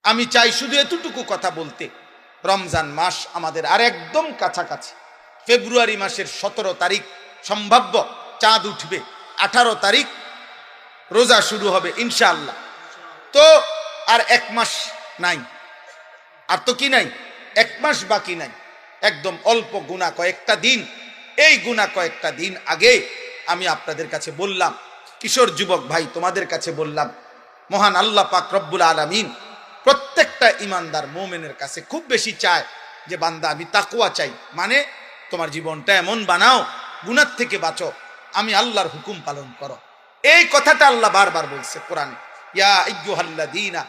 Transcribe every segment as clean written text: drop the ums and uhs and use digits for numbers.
আমি চাই শুধু এতটুকু কথা বলতে, রমজান মাস আমাদের আর একদম কাছাকাছি। ফেব্রুয়ারি মাসের 17 তারিখ সম্ভাব্য চাঁদ উঠবে, 18 তারিখ রোজা শুরু হবে ইনশাআল্লাহ। তো আর 1 মাস নাই, আর তো কি নাই, 1 মাস বাকি নাই, একদম অল্প গুনাহ কয়েকটা দিন। এই গুনাহ কয়েকটা দিন আগে আমি আপনাদের কাছে বললাম, কিশোর যুবক ভাই তোমাদের কাছে বললাম, মহান আল্লাহ পাক রব্বুল আলামিন প্রত্যেকটা ইমানদার মুমিনের কাছে খুব বেশি চায় যে বান্দা আমি তাকওয়া চাই, মানে তোমার জীবনটা এমন বানাও, গুনাহ থেকে বাঁচো, আমি আল্লাহর হুকুম পালন করো। এই কথাটা আল্লাহ বারবার বলছে কোরআনে, ইয়া আইয়ুহাল্লাযীনা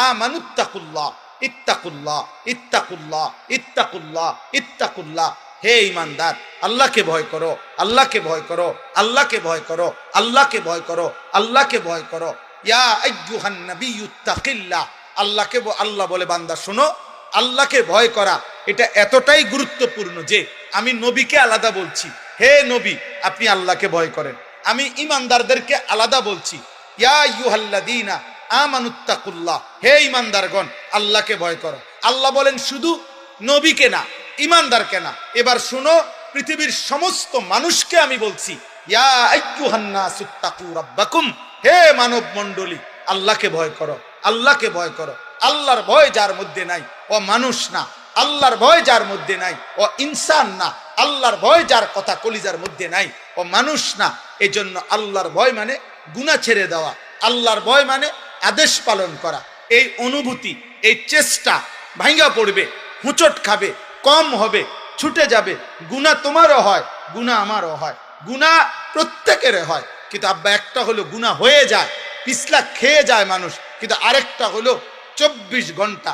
আমানুত্তাকুল্লাহ ইত্তাকুল্লাহ ইত্তাকুল্লাহ ইত্তাকুল্লাহ ইত্তাকুল্লাহ। হে ঈমানদার, আল্লাহকে ভয় করো, আল্লাহকে ভয় করো, আল্লাহকে ভয় করো, আল্লাহকে ভয় করো, আল্লাহকে ভয় করো। ইয়া আইয়ুহান নাবিয়্যুত্তাকিল্লাহ। আল্লাহকে আল্লাহ বলে বান্দা শোনো, আল্লাহকে ভয় করা এটা এতটাই গুরুত্বপূর্ণ যে আমি নবীকে আলাদা বলছি, হে নবী আপনি আল্লাহকে ভয় করেন। আমি ঈমানদারদেরকে আলাদা বলছি, ইয়া আইয়ুহাল্লাযীনা আমানুত্তাকুল্লাহ। হে ঈমানদারগণ আল্লাহকে ভয় করো। আল্লাহ বলেন শুধু নবীকে না, ঈমানদারকে না। এবার শুনো, পৃথিবীর সমস্ত মানুষকে আমি বলছি, ইয়া আইয়ুহান নাসুত্তাকু রাব্বাকুম। হে মানব মণ্ডলী আল্লাহকে ভয় করো, আল্লাহকে ভয় করো। আল্লাহর ভয় যার মধ্যে নাই ও মানুষ না, আল্লাহর ভয় যার মধ্যে নাই ও ইনসান না, আল্লাহর ভয় যার কথা কলিজার মধ্যে নাই ও মানুষ না। এজন্য আল্লাহর ভয় মানে গুনাহ ছেড়ে দেওয়া, আল্লাহর ভয় মানে আদেশ পালন করা। এই অনুভূতি, এই চেষ্টা ভাঙ্গা পড়বে, হুঁচট খাবে, কম হবে, ছুটে যাবে। গুনাহ তোমারও হয়, গুনাহ আমারও হয়, গুনাহ প্রত্যেকের হয়। কিন্তু আব্বা একটা হলো গুনাহ হয়ে যায়, পিছলা খেয়ে যায় মানুষ, কিন্তু আরেকটা হলো 24 ঘন্টা